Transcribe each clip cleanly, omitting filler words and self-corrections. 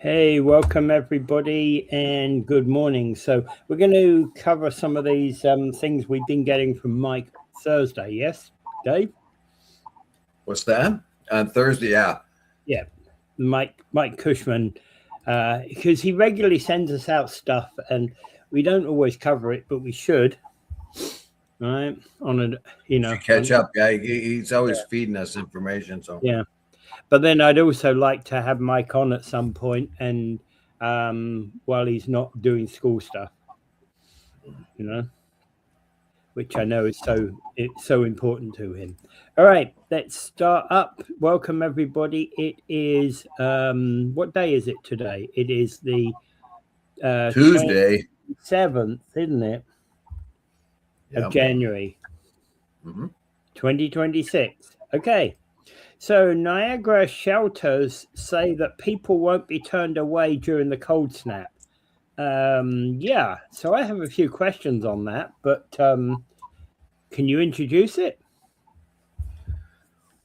Hey, welcome everybody and good morning. So we're going to cover some of these things we've been getting from Mike Thursday. Yes, Dave? What's that? On Thursday, yeah. Yeah, Mike Cushman, because he regularly sends us out stuff and we don't always cover it, but we should. Right on a Catch up, guy. He's always feeding us information. So yeah. But then I'd also like to have Mike on at some point, and while he's not doing school stuff, which I know is so important to him. All right, let's start up. Welcome everybody. It is what day is it today? It is the Tuesday 7th, isn't it? Of January, 2026. Okay. So Niagara shelters say that people won't be turned away during the cold snap. Yeah, so I have a few questions on that, but can you introduce it?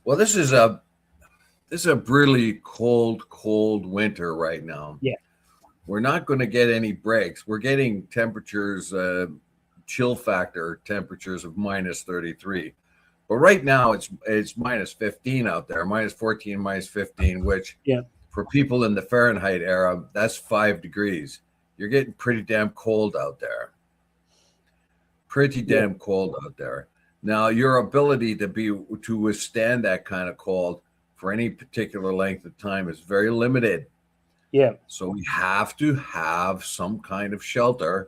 Well, this is a really cold winter right now. Yeah. We're not going to get any breaks. We're getting temperatures, chill factor temperatures of minus 33. But right now it's minus 15 out there, minus 14, minus 15, which for people in the Fahrenheit era, that's 5 degrees. You're getting pretty damn cold out there. Cold out there. Now, your ability to withstand that kind of cold for any particular length of time is very limited. Yeah. So we have to have some kind of shelter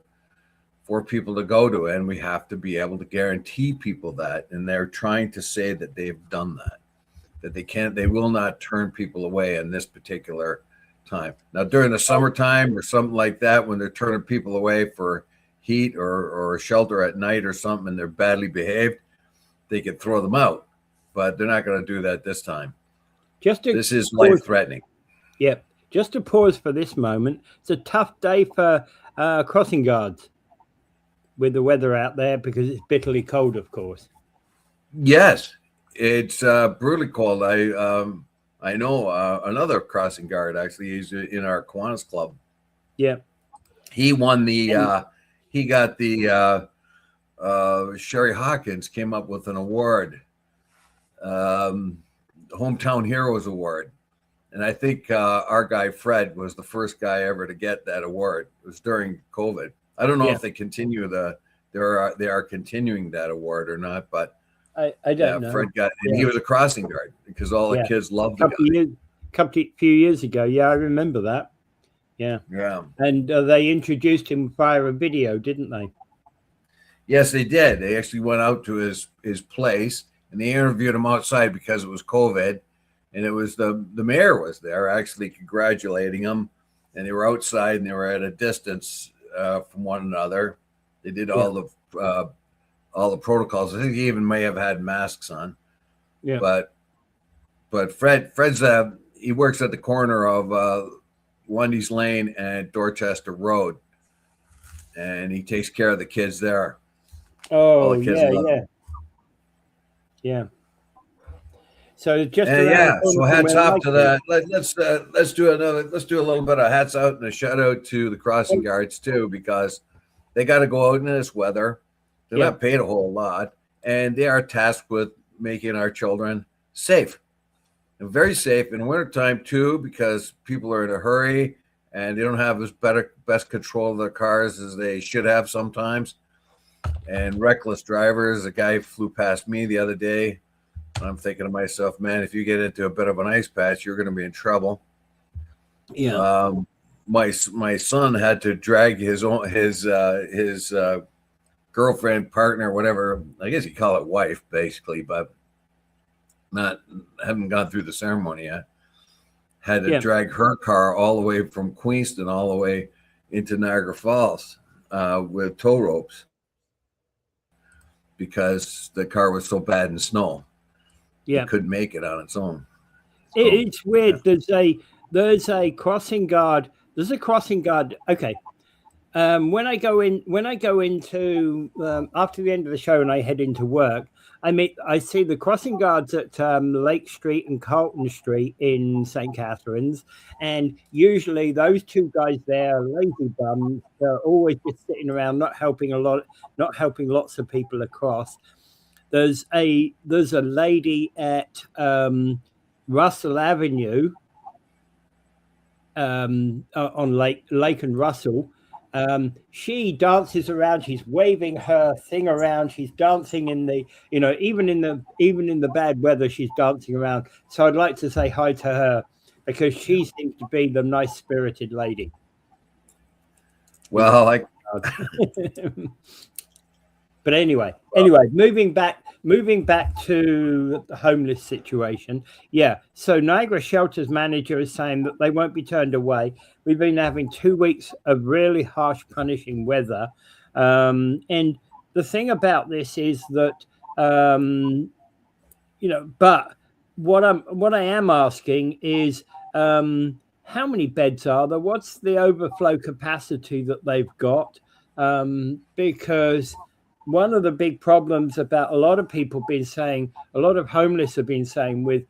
for people to go to, and we have to be able to guarantee people that. And they're trying to say that they've done that they will not turn people away in this particular time. Now, during the summertime or something like that, when they're turning people away for heat or shelter at night or something, and they're badly behaved, they could throw them out. But they're not going to do that this time. This is life-threatening. Yeah. Just to pause for this moment, it's a tough day for crossing guards with the weather out there because it's bitterly cold, of course. Yes, it's brutally cold. I know another crossing guard, actually. He's in our Kiwanis club. Yeah. He won the he got the Sherry Hawkins came up with an award, Hometown Heroes Award. And I think our guy Fred was the first guy ever to get that award. It was during COVID. I don't know if they continue they are continuing that award or not, but I don't know. Fred got, and he was a crossing guard because all the kids loved him. A few years ago, I remember that. Yeah. And they introduced him via a video, didn't they? Yes, they did. They actually went out to his place and they interviewed him outside because it was COVID, and it was the mayor was there actually congratulating him, and they were outside and they were at a distance from one another. They did all the protocols. I think he even may have had masks on. Yeah. But Fred's he works at the corner of Lundy's Lane and Dorchester Road, and he takes care of the kids there. Oh, yeah. So just so hats off to that. Let's do a little bit of hats out and a shout out to the crossing guards too, because they got to go out in this weather. They're not paid a whole lot, and they are tasked with making our children safe, and very safe in wintertime too, because people are in a hurry and they don't have as best control of their cars as they should have sometimes. And reckless drivers. A guy flew past me the other day. I'm thinking to myself, man, if you get into a bit of an ice patch, you're going to be in trouble. Yeah. My son had to drag his girlfriend, partner, whatever. I guess you call it wife, basically, but haven't gone through the ceremony yet. Had to drag her car all the way from Queenston all the way into Niagara Falls with tow ropes because the car was so bad in snow. It couldn't make it on its own. So, it's weird. There's a crossing guard. There's a crossing guard. Okay. when I go into after the end of the show and I head into work, I see the crossing guards at Lake Street and Carlton Street in St. Catharines, and usually those two guys there are lazy bums. They're always just sitting around, not helping lots of people across. There's a lady at Russell Avenue on Lake and Russell. She dances around. She's waving her thing around. She's dancing in the, even in the bad weather, she's dancing around. So I'd like to say hi to her because she seems to be the nice spirited lady. Well, but anyway, moving back to the homeless situation. Yeah. So Niagara Shelter's manager is saying that they won't be turned away. We've been having 2 weeks of really harsh, punishing weather. And the thing about this is that, but what I am asking is, how many beds are there? What's the overflow capacity that they've got? Because one of the big problems about a lot of people been saying, a lot of homeless have been saying with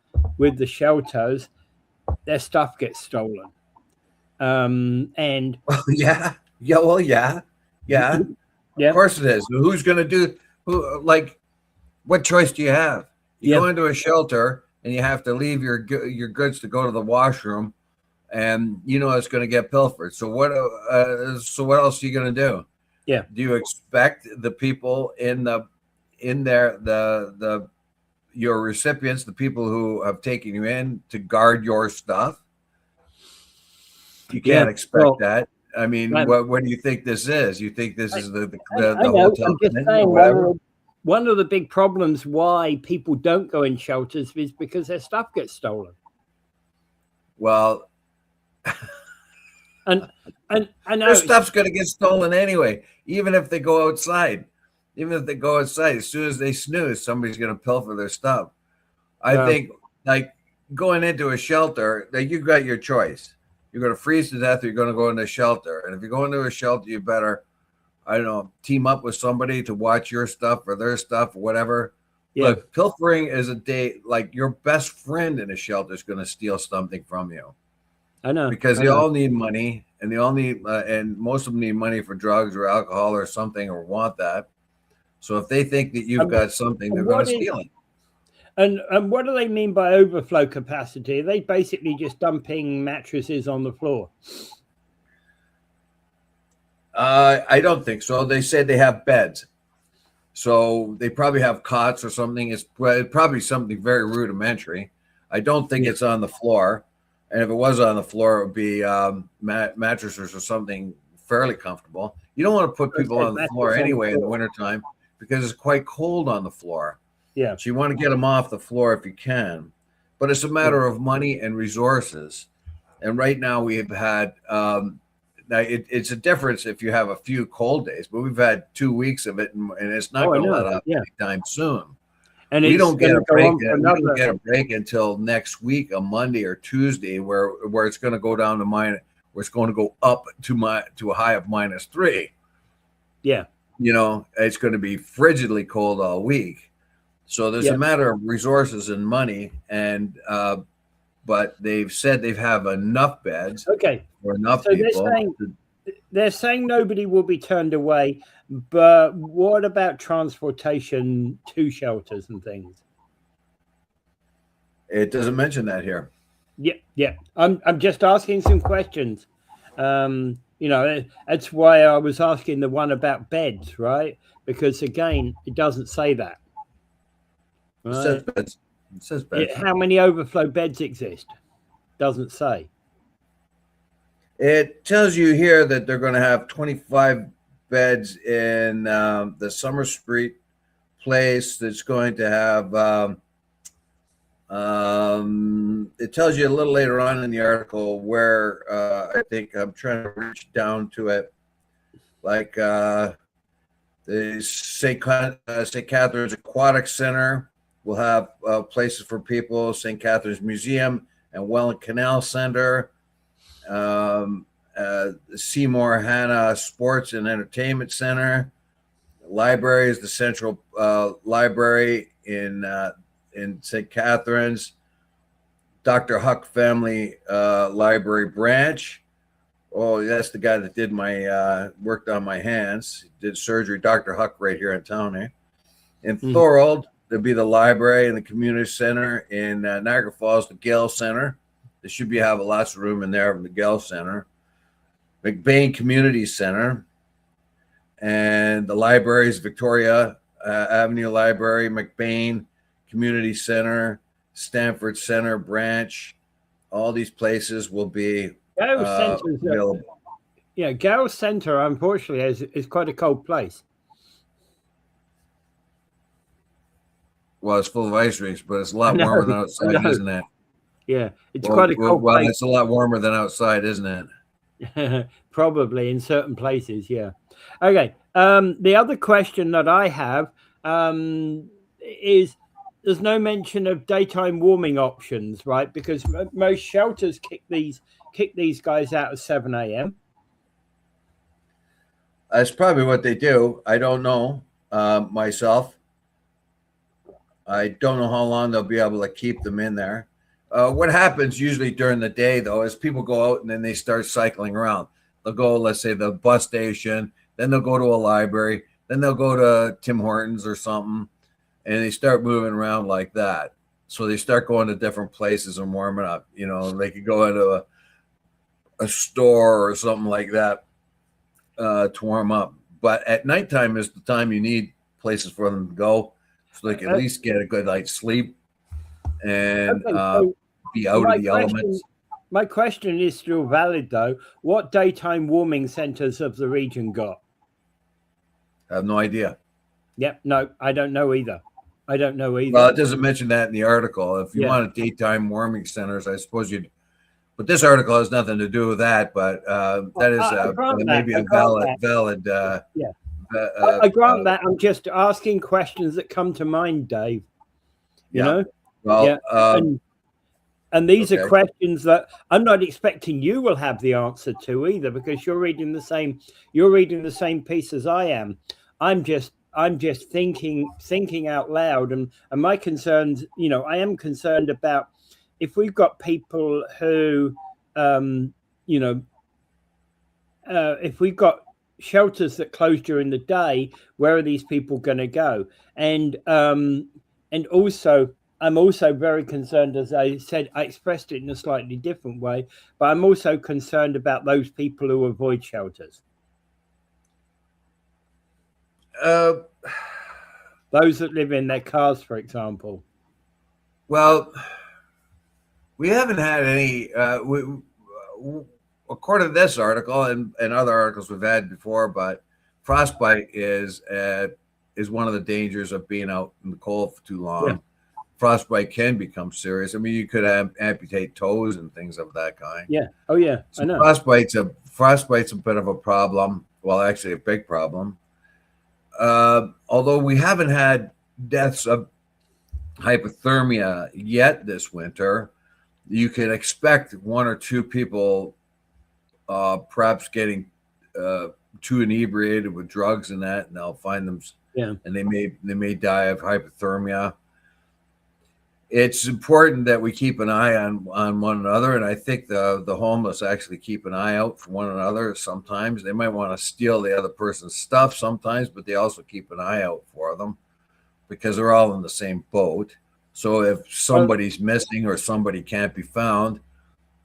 the shelters, their stuff gets stolen. And yeah. Of course it is. Who's going to do? What choice do you have? You go into a shelter and you have to leave your goods to go to the washroom, and it's going to get pilfered. So what else are you going to do? Yeah. Do you expect the people your recipients, the people who have taken you in, to guard your stuff? You can't expect that. I mean, what do you think this is? You think this is the hotel? I'm just saying one of the big problems why people don't go in shelters is because their stuff gets stolen. Well, and their stuff's going to get stolen anyway, even if they go outside. Even if they go outside, as soon as they snooze, somebody's going to pilfer their stuff. I think, going into a shelter, you've got your choice. You're going to freeze to death, or you're going to go into a shelter. And if you go into a shelter, you better, I don't know, team up with somebody to watch your stuff or their stuff or whatever. Yeah. Look, pilfering is your best friend in a shelter is going to steal something from you. I know. Because they all need money, and they all need, and most of them need money for drugs or alcohol or something, or want that. So if they think that you've got something, they're going to steal it. And what do they mean by overflow capacity? Are they basically just dumping mattresses on the floor? I don't think so. They said they have beds. So they probably have cots or something. It's probably something very rudimentary. I don't think it's on the floor. And if it was on the floor, it would be mattresses or something fairly comfortable. You don't want to put people on the floor anyway in the wintertime because it's quite cold on the floor. Yeah. So you want to get them off the floor if you can. But it's a matter of money and resources. And right now we have had, it's a difference if you have a few cold days, but we've had 2 weeks of it, and it's not going to let up anytime soon. And we don't get a break. We don't get a break until next week, a Monday or Tuesday, where it's going to go down to where it's going to go up to a high of -3. Yeah, it's going to be frigidly cold all week. So there's a matter of resources and money, and but they've said they have enough beds. Okay, for enough people. They're saying nobody will be turned away, but what about transportation to shelters and things? It doesn't mention that here. Yeah. I'm just asking some questions. That's why I was asking the one about beds, right? Because again, it doesn't say that. Right? It says beds. It says beds. How many overflow beds exist? Doesn't say. It tells you here that they're going to have 25 beds in the Summer Street place. That's going to have. It tells you a little later on in the article where I think I'm trying to reach down to it, like the St. Catharines Aquatic Center will have places for people. St. Catharines Museum and Welland Canal Center. Seymour Hanna Sports and Entertainment Center. Library is the Central Library in St. Catharines. Dr. Huck Family Library Branch. Oh, that's the guy that did my worked on my hands, did surgery. Dr. Huck right here in town. In Thorold, there'll be the library and the community center. In Niagara Falls, the Gale Center. There should be have lots of room in there in the Gale Center. McBain Community Center, and the libraries: Victoria Avenue Library, McBain Community Center, Stanford Center Branch. All these places will be available. Yeah, Gale Center, unfortunately, is quite a cold place. Well, it's full of ice rinks, but it's a lot warmer than outside, isn't it? Yeah, it's quite a cold place. Well, it's a lot warmer than outside, isn't it? Probably in certain places, yeah. Okay. The other question that I have is there's no mention of daytime warming options, right? Because most shelters kick these guys out at 7 a.m. That's probably what they do. I don't know myself. I don't know how long they'll be able to keep them in there. What happens usually during the day, though, is people go out and then they start cycling around. They'll go, let's say, the bus station, then they'll go to a library, then they'll go to Tim Hortons or something, and they start moving around like that. So they start going to different places and warming up. You know, they could go into a store or something like that to warm up. But at nighttime is the time you need places for them to go, so they can at least get a good night's sleep and be out of the elements. My question is still valid, though. What daytime warming centers have the region got? I have no idea. Yep, no, I don't know either. Well, it doesn't mention that in the article. If you wanted daytime warming centers, I suppose you'd. But this article has nothing to do with that. But that is maybe a valid. I grant that. I'm just asking questions that come to mind, Dave. You know. Well, and these are questions that I'm not expecting you will have the answer to either, because you're reading the same piece as I am. I'm just thinking out loud, and my concerns, you know, I am concerned about if we've got people who if we've got shelters that close during the day, where are these people going to go? And also, I'm also very concerned, as I said, I expressed it in a slightly different way, but I'm also concerned about those people who avoid shelters. Those that live in their cars, for example. Well, we haven't had any, according to this article and other articles we've had before, but frostbite is one of the dangers of being out in the cold for too long. Yeah. Frostbite can become serious. I mean, you could amputate toes and things of that kind. Yeah. Oh, yeah. So I know. Frostbite's a bit of a problem. Well, actually, a big problem. Although we haven't had deaths of hypothermia yet this winter, you can expect one or two people perhaps getting too inebriated with drugs and that, and they'll find them. Yeah. And they may die of hypothermia. It's important that we keep an eye on one another, and I think the homeless actually keep an eye out for one another. Sometimes they might want to steal the other person's stuff sometimes, but they also keep an eye out for them because they're all in the same boat. So if somebody's missing or somebody can't be found,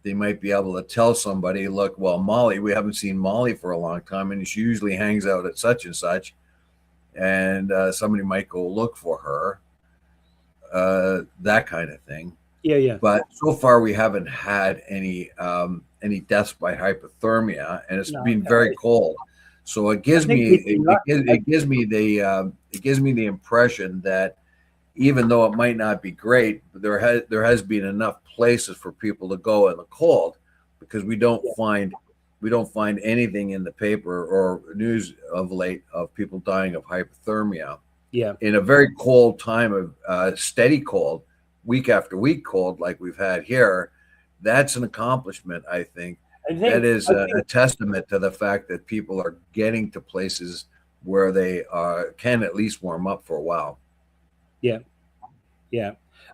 they might be able to tell somebody, look, well, Molly, we haven't seen Molly for a long time, and she usually hangs out at such and such, and somebody might go look for her. That kind of thing. Yeah. But so far we haven't had any deaths by hypothermia, and it's been very cold. So it gives me the impression that even though it might not be great, there has been enough places for people to go in the cold, because we don't find anything in the paper or news of late of people dying of hypothermia. Yeah. In a very cold time of steady cold, week after week cold like we've had here, that's an accomplishment, I think. that is a testament to the fact that people are getting to places where they can at least warm up for a while. Yeah.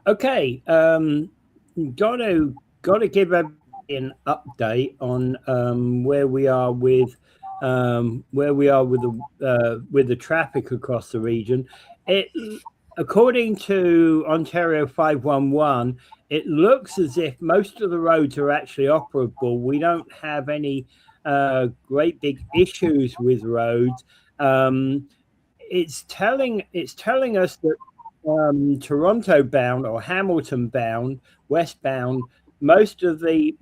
Okay. Got to give everybody an update on where we are with the traffic across the region. According to Ontario 511, it looks as if most of the roads are actually operable. We don't have any great big issues with roads. It's telling us that Toronto bound or Hamilton bound, westbound, most of the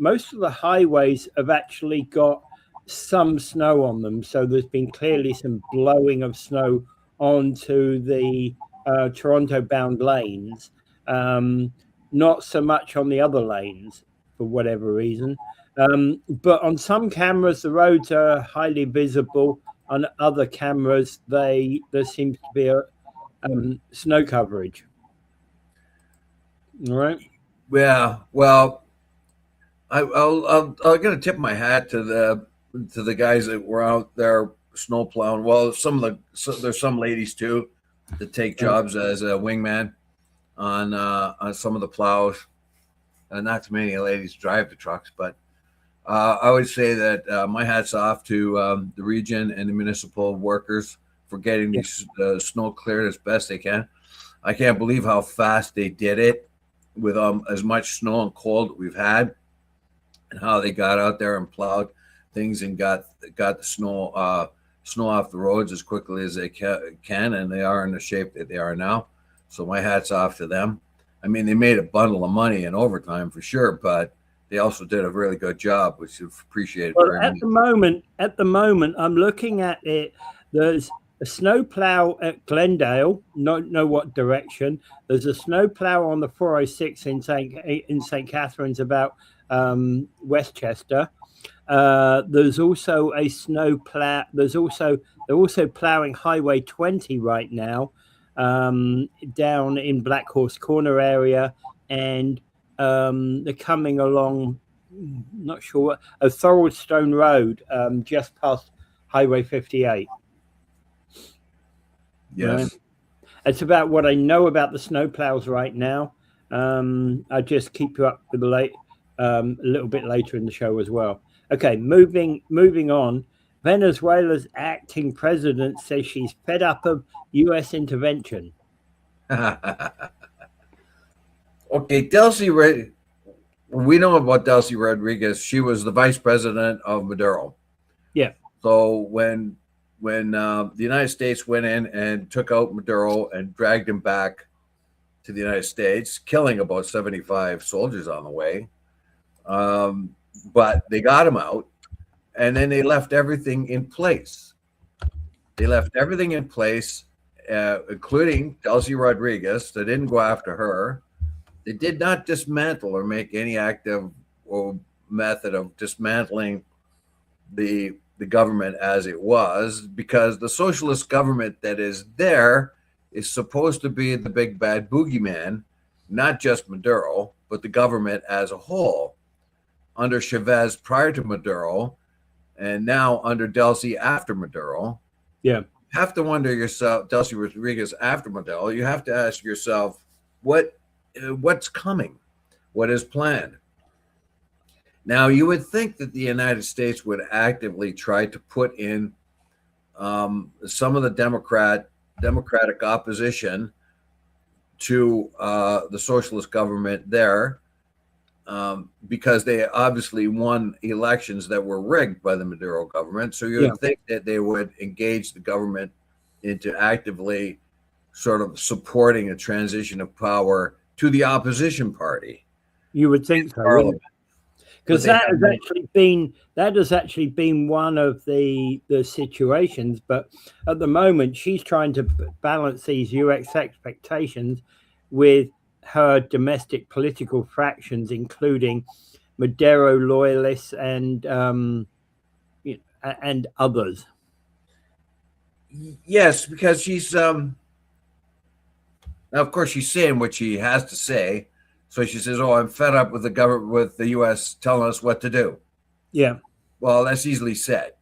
highways have actually got some snow on them. So there's been clearly some blowing of snow onto the Toronto bound lanes. Not so much on the other lanes for whatever reason. But on some cameras, the roads are highly visible. On other cameras, there seems to be a snow coverage. All right. Yeah. Well, I'm gonna tip my hat to the guys that were out there snow plowing. Well, there's some ladies too that take jobs as a wingman on some of the plows. Not too many ladies drive the trucks, but I would say that my hat's off to the region and the municipal workers for getting the snow cleared as best they can. I can't believe how fast they did it with as much snow and cold that we've had, and how they got out there and plowed things and got the snow off the roads as quickly as they can, and they are in the shape that they are now. So my hat's off to them. I mean, they made a bundle of money in overtime for sure, but they also did a really good job, which is appreciated very much. At the moment, I'm looking at it. There's a snow plow at Glendale, not know what direction. There's a snow plow on the 406 in St. Catharines, about Westchester. There's also a snow plow. They're also plowing Highway 20 right now, down in Black Horse Corner area, and they're coming along, not sure what, a Thoroldstone Road, just past Highway 58. Yes. Right? That's about what I know about the snow plows right now. I'll just keep you up with a little bit later in the show as well. Okay, moving on. Venezuela's acting president says she's fed up of U.S. intervention. Okay, we know about Delcy Rodriguez. She was the vice president of Maduro. Yeah. So when the United States went in and took out Maduro and dragged him back to the United States, killing about 75 soldiers on the way, but they got him out, and then they left everything in place. Including Delcy Rodriguez. They didn't go after her. They did not dismantle or make any active or method of dismantling the government as it was, because the socialist government that is there is supposed to be the big bad boogeyman, not just Maduro, but the government as a whole. Under Chavez prior to Maduro, and now under Delcy after Maduro. Yeah. You have to wonder yourself, Delcy Rodriguez after Maduro, you have to ask yourself, what's coming? What is planned? Now, you would think that the United States would actively try to put in some of the democratic opposition to the socialist government there, because they obviously won elections that were rigged by the Maduro government. So you would think that they would engage the government into actively sort of supporting a transition of power to the opposition party. You would think so, because that has actually been one of the situations. But at the moment, she's trying to balance these U.S. expectations with her domestic political fractions, including Maduro loyalists and others. Yes, because she's now, of course, she's saying what she has to say. So she says, "Oh, I'm fed up with the government, with the U.S. telling us what to do." Yeah. Well, that's easily said,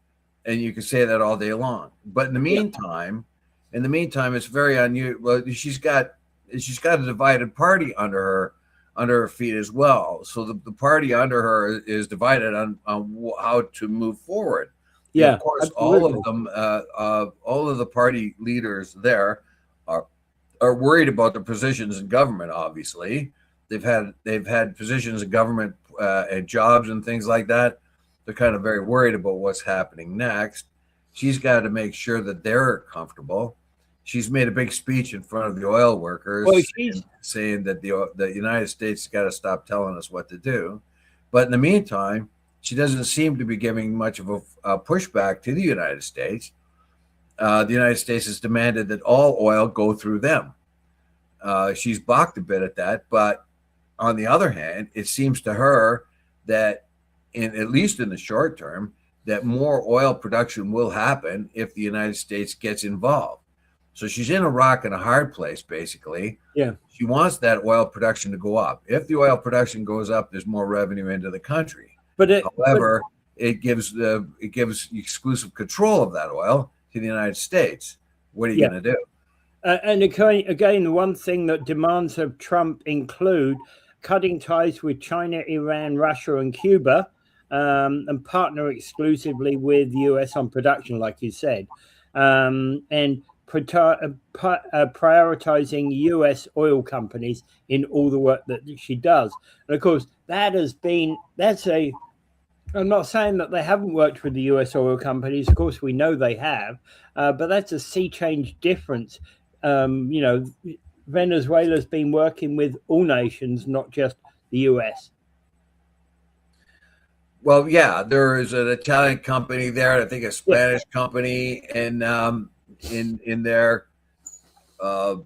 and you can say that all day long. But in the meantime, it's very unusual. Well, she's got a divided party under her feet as well. So the party under her is divided on how to move forward. Yeah, of course, absolutely. all of the party leaders there are worried about their positions in government. Obviously, they've had positions in government and jobs and things like that. They're kind of very worried about what's happening next. She's got to make sure that they're comfortable. She's made a big speech in front of the oil workers, Well, saying that the United States has got to stop telling us what to do. But in the meantime, she doesn't seem to be giving much of a pushback to the United States. The United States has demanded that all oil go through them. She's balked a bit at that, but on the other hand, it seems to her that, at least in the short term, that more oil production will happen if the United States gets involved. So she's in a rock and a hard place, basically. yeah. She wants that oil production to go up. If the oil production goes up, there's more revenue into the country. However, it gives exclusive control of that oil to the United States. What are you going to do? And again, one thing that demands of Trump include cutting ties with China, Iran, Russia, and Cuba, and partner exclusively with the US on production, like you said, and prioritizing US oil companies in all the work that she does. And of course, I'm not saying that they haven't worked with the US oil companies. Of course, we know they have, but that's a sea change difference. Venezuela's been working with all nations, not just the US. Well, yeah, there is an Italian company there, I think a Spanish company, and in there, there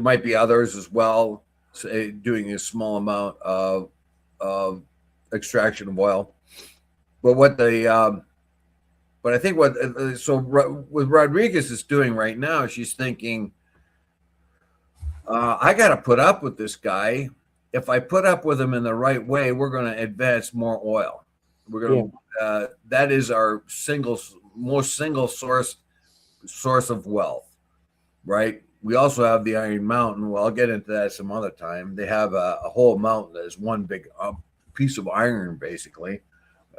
might be others as well, doing a small amount of extraction of oil. But what I think what Rodriguez is doing right now, she's thinking, I got to put up with this guy. If I put up with him in the right way, we're going to advance more oil. We're going to that is our most single source of wealth, right? We also have the Iron Mountain. Well, I'll get into that some other time. They have a whole mountain that is one big piece of iron, basically,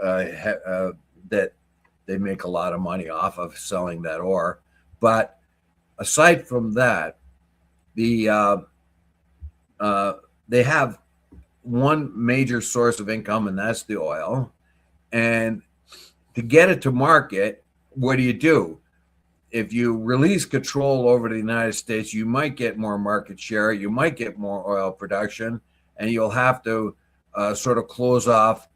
that they make a lot of money off of selling that ore. But aside from that, they have one major source of income, and that's the oil. And to get it to market, what do? If you release control over the United States, you might get more market share, you might get more oil production, and you'll have to sort of close off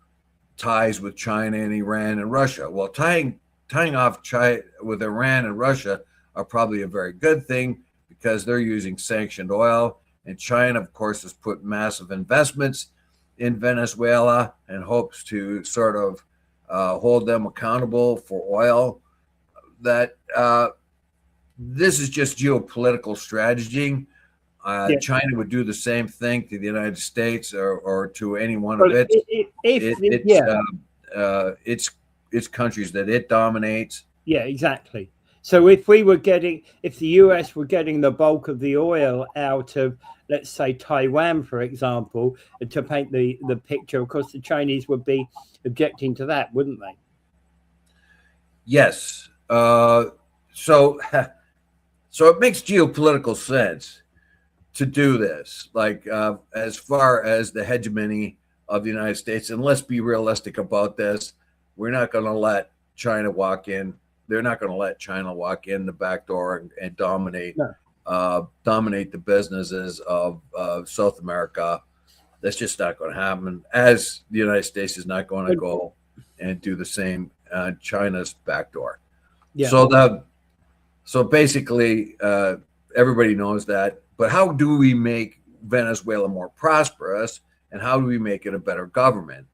ties with China and Iran and Russia. Well, tying off China with Iran and Russia are probably a very good thing because they're using sanctioned oil. And China, of course, has put massive investments in Venezuela and hopes to sort of hold them accountable for oil. That this is just geopolitical strategy. China would do the same thing to the United States or to any one of its countries that it dominates. Yeah, exactly. So if the US were getting the bulk of the oil out of, let's say, Taiwan, for example, to paint the picture, of course, the Chinese would be objecting to that, wouldn't they? Yes. So it makes geopolitical sense to do this, like as far as the hegemony of the United States. And let's be realistic about this. We're not going to let China walk in. They're not going to let China walk in the back door and dominate the businesses of South America. That's just not going to happen, as the United States is not going to go and do the same China's back door. Yeah. So basically, everybody knows that. But how do we make Venezuela more prosperous, and how do we make it a better government?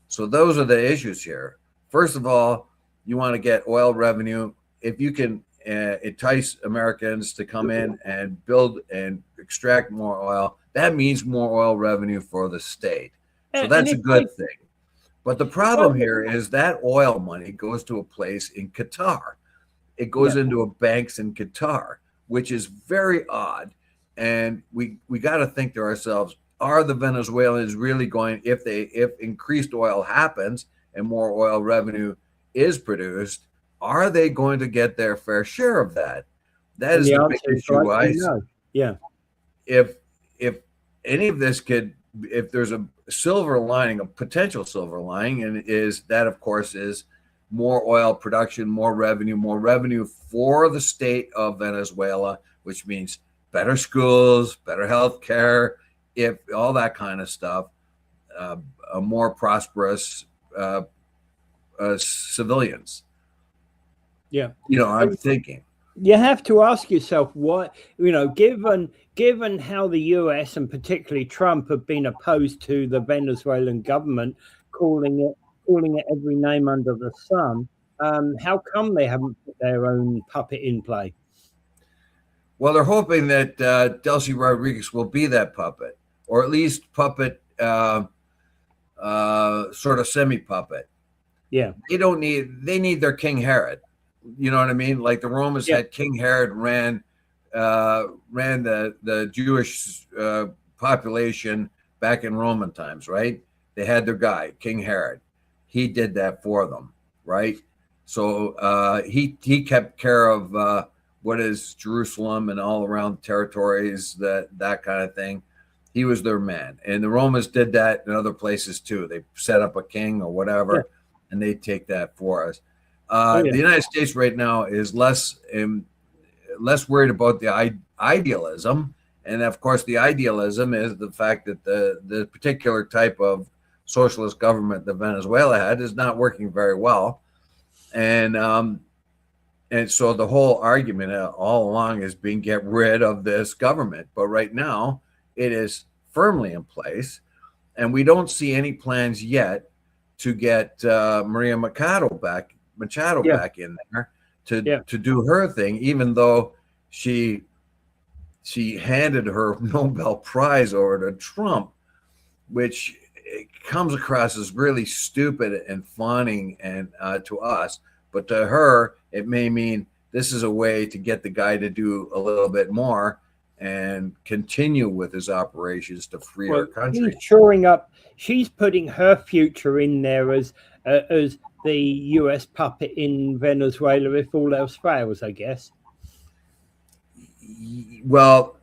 So those are the issues here. First of all, you want to get oil revenue. If you can entice Americans to come in and build and extract more oil, that means more oil revenue for the state. So that's a good thing. But the problem here is that oil money goes to a place in Qatar. It goes into a banks in Qatar, which is very odd. And we got to think to ourselves, are the Venezuelans really going, if increased oil happens and more oil revenue is produced, are they going to get their fair share of that? That is the big issue. Yeah. If any of this if there's a silver lining, a potential silver lining, and is that, of course, is more oil production, more revenue for the state of Venezuela, which means better schools, better health care, if all that kind of stuff, a more prosperous civilians. Yeah. I'm thinking. You have to ask yourself what, given how the US and particularly Trump have been opposed to the Venezuelan government, calling it every name under the sun, how come they haven't put their own puppet in play? Well, they're hoping that Delcy Rodriguez will be that puppet, or at least puppet, sort of semi-puppet. Yeah. They need their King Herod. You know what I mean? Like the Romans had King Herod ran the Jewish population back in Roman times, right? They had their guy, King Herod. He did that for them, right? So he kept care of what is Jerusalem and all around territories, that kind of thing. He was their man. And the Romans did that in other places too. They set up a king or whatever, and they take that for us. The United States right now is less worried about the idealism. And of course, the idealism is the fact that the particular type of socialist government that Venezuela had is not working very well. And so the whole argument all along has been get rid of this government. But right now it is firmly in place. And we don't see any plans yet to get Maria Machado back in there to do her thing, even though she handed her Nobel Prize over to Trump, which comes across as really stupid and fawning and to us, but to her it may mean this is a way to get the guy to do a little bit more and continue with his operations to free our country. She's putting her future in there as the US puppet in Venezuela if all else fails, I guess. Well,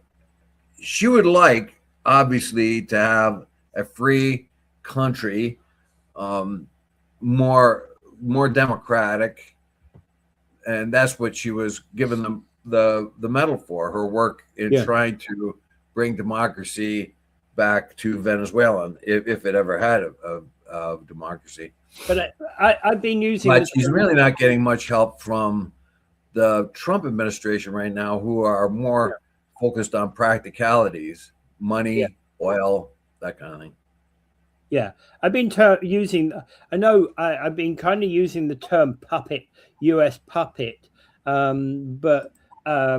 she would like, obviously, to have a free country, more democratic, and that's what she was given the medal for, her work in trying to bring democracy back to Venezuela, if it ever had a democracy. But I've been using. But she's really not getting much help from the Trump administration right now, who are more focused on practicalities, money, oil, that kind of thing. Yeah, I've been using. I know I've been kind of using the term puppet, U.S. puppet, but I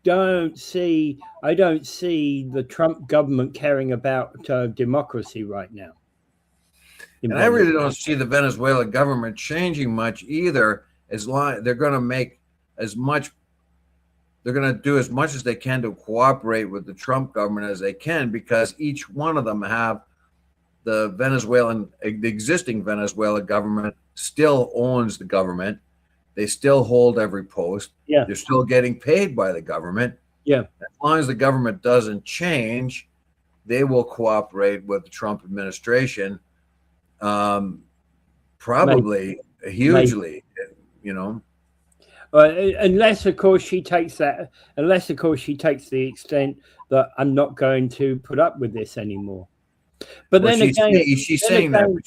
don't see the Trump government caring about democracy right now. And I really don't see the Venezuelan government changing much either. As long they're going to make as much, they're going to do as much as they can to cooperate with the Trump government as they can, because each one of them have the existing Venezuela government still owns the government. They still hold every post. Yeah. They're still getting paid by the government. Yeah. As long as the government doesn't change, they will cooperate with the Trump administration. Probably hugely, unless of course she takes the extent that I'm not going to put up with this anymore. But then she's saying that, but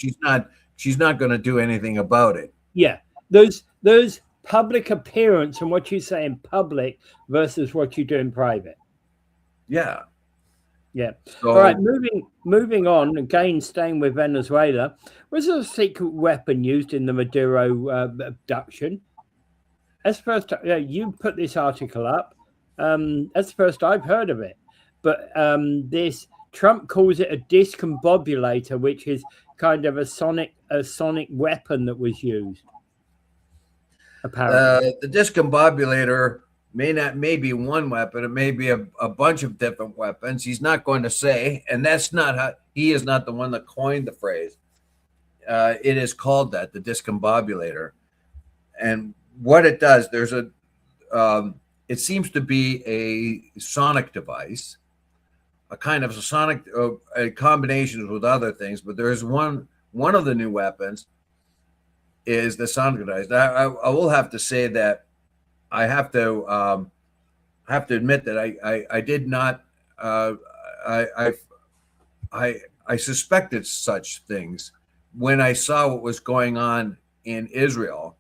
she's not going to do anything about it. Yeah, those public appearance and what you say in public versus what you do in private. Yeah. Yeah. So, all right. Moving on again, staying with Venezuela, was there a secret weapon used in the Maduro abduction? That's first. You put this article up. That's the first I've heard of it. But this Trump calls it a discombobulator, which is kind of a sonic weapon that was used. Apparently, the discombobulator may be one weapon. It may be a bunch of different weapons. He's not going to say, and that's not how. He is not the one that coined the phrase. It is called that, the discombobulator, and what it does. It seems to be a sonic device, a kind of a sonic combinations with other things. But there's one of the new weapons is the sonic device. I will have to say that I have to admit that I did not I suspected such things when I saw what was going on in Israel,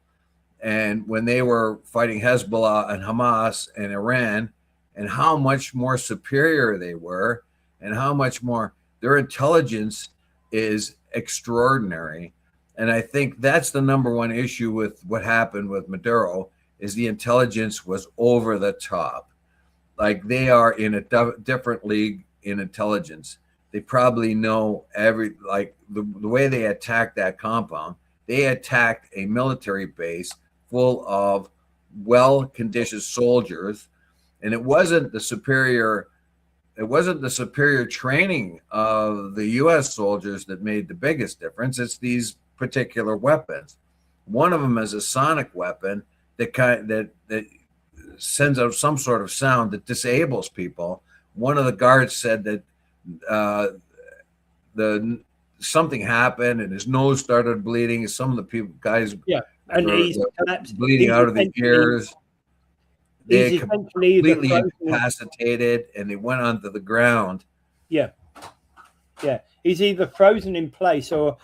and when they were fighting Hezbollah and Hamas and Iran, and how much more superior they were, and how much more their intelligence is extraordinary. And I think that's the number one issue with what happened with Maduro, is the intelligence was over the top. Like, they are in a different league in intelligence. They probably know the way they attacked that compound. They attacked a military base full of well-conditioned soldiers, and it wasn't the superior training of the U.S. soldiers that made the biggest difference. It's these particular weapons. One of them is a sonic weapon that sends out some sort of sound that disables people. One of the guards said that something happened and his nose started bleeding. Some of the guys and he's bleeding out of the ears. They completely incapacitated, and they went onto the ground. Yeah. He's either frozen in place or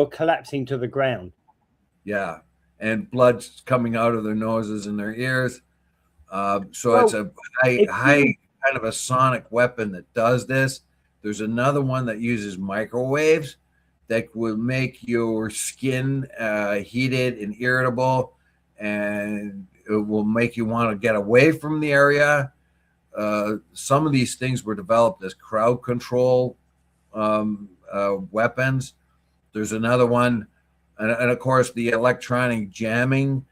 collapsing to the ground. Yeah, and blood's coming out of their noses and their ears. It's a high kind of a sonic weapon that does this. There's another one that uses microwaves that will make your skin heated and irritable, and it will make you want to get away from the area. Some of these things were developed as crowd control weapons. There's another one, and of course the electronic jamming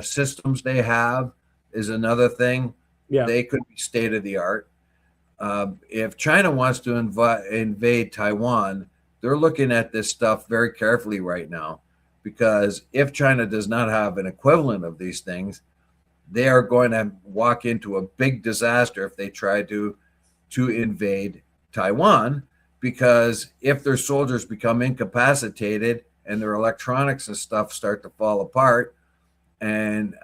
systems they have is another thing. Yeah, they could be state of the art. If China wants to invade Taiwan, they're looking at this stuff very carefully right now, because if China does not have an equivalent of these things, they are going to walk into a big disaster if they try to invade Taiwan, because if their soldiers become incapacitated and their electronics and stuff start to fall apart and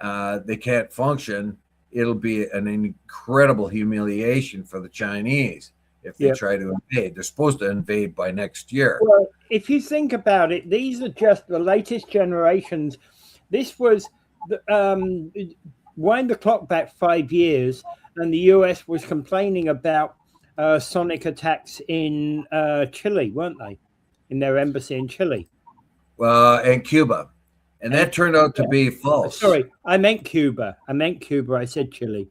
they can't function, it'll be an incredible humiliation for the Chinese if they try to invade. They're supposed to invade by next year. Well, if you think about it, these are just the latest generations. This was wind the clock back 5 years, and the US was complaining about sonic attacks in Chile, weren't they? In their embassy in Chile. And Cuba. And that turned out to be false. Sorry, I meant Cuba. I said Chile.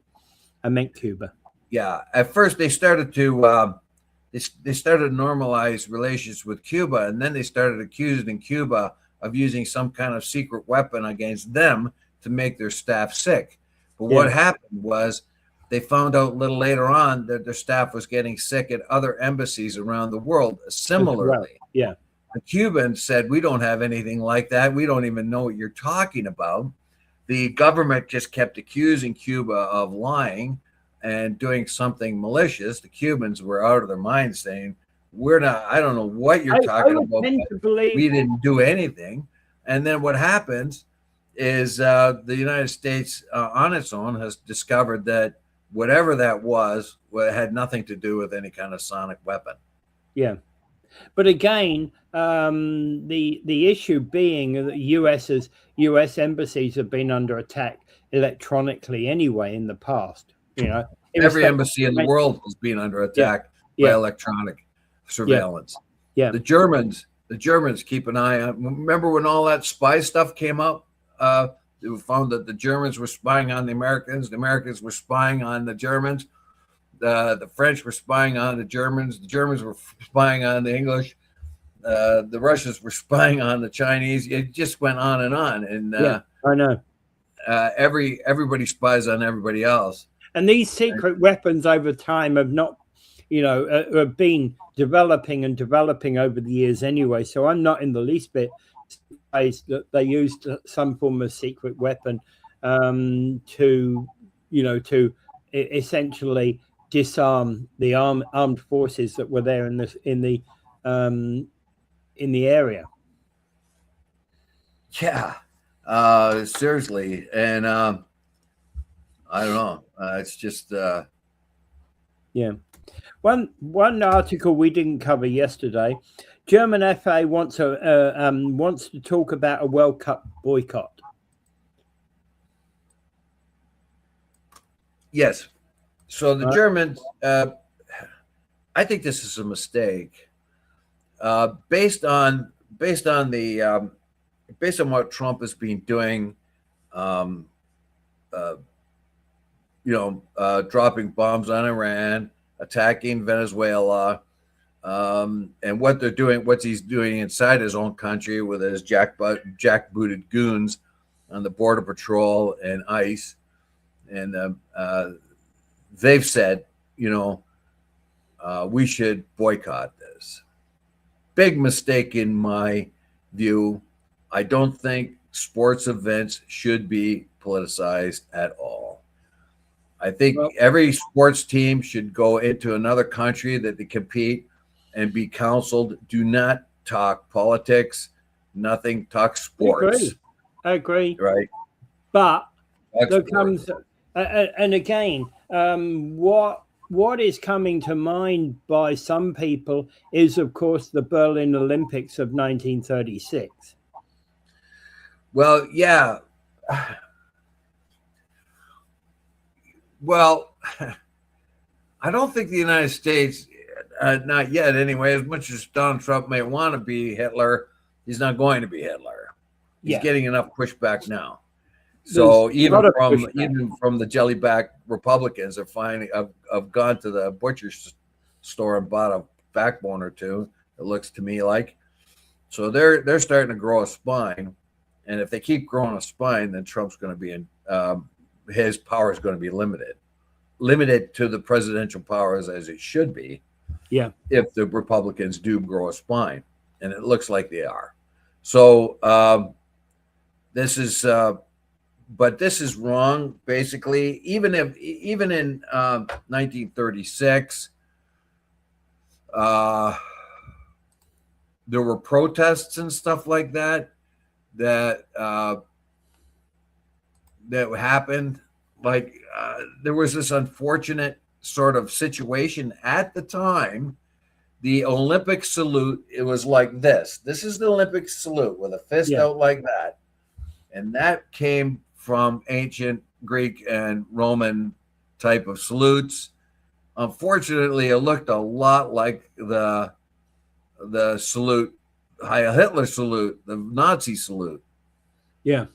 I meant Cuba. Yeah. At first, they started to normalize relations with Cuba, and then they started accusing Cuba of using some kind of secret weapon against them to make their staff sick. But what happened was they found out a little later on that their staff was getting sick at other embassies around the world similarly. Yeah. The Cubans said, we don't have anything like that. We don't even know what you're talking about. The government just kept accusing Cuba of lying and doing something malicious. The Cubans were out of their minds saying, I don't know what you're talking about. We didn't do anything. And then what happens is the United States on its own has discovered that whatever that was had nothing to do with any kind of sonic weapon. Yeah. But again, the issue being that U.S. embassies have been under attack electronically anyway in the past. Every embassy in the world has been under attack by electronic surveillance. Yeah. The Germans keep an eye on. Remember when all that spy stuff came up? They found that the Germans were spying on the Americans were spying on the Germans. The French were spying on the Germans. The Germans were spying on the English. The Russians were spying on the Chinese. It just went on and on. And yeah, I know. Everybody spies on everybody else. And these secret weapons over time have not, have been developing and developing over the years anyway. So I'm not in the least bit surprised that they used some form of secret weapon to essentially disarm the armed forces that were there in the area. Yeah, seriously, and I don't know. It's just yeah. One article we didn't cover yesterday. German FA wants to talk about a World Cup boycott. Yes. So the Germans, I think this is a mistake. Based on what Trump has been doing, dropping bombs on Iran, attacking Venezuela, and what he's doing inside his own country with his jackbooted goons on the border patrol and ICE, and they've said, we should boycott this. Big mistake in my view. I don't think sports events should be politicized at all. I think every sports team should go into another country that they compete and be counseled. Do not talk politics, nothing, talk sports. I agree. Right. But there comes, and again, what is coming to mind by some people is, of course, the Berlin Olympics of 1936. Well, yeah. Well, I don't think the United States, not yet anyway, as much as Donald Trump may want to be Hitler, he's not going to be Hitler. He's getting enough pushback now. So even from the jellyback Republicans have finally have gone to the butcher store and bought a backbone or two. It looks to me like. So they're starting to grow a spine, and if they keep growing a spine, then Trump's going to be in. His power is going to be limited to the presidential powers as it should be. Yeah. If the Republicans do grow a spine, and it looks like they are. So this is. But this is wrong, basically. Even in 1936, there were protests and stuff like that happened. Like there was this unfortunate sort of situation at the time. The Olympic salute, it was like this. This is the Olympic salute with a fist out like that, and that came from ancient Greek and Roman type of salutes. Unfortunately, it looked a lot like the salute, Heil Hitler salute, the Nazi salute. Yeah.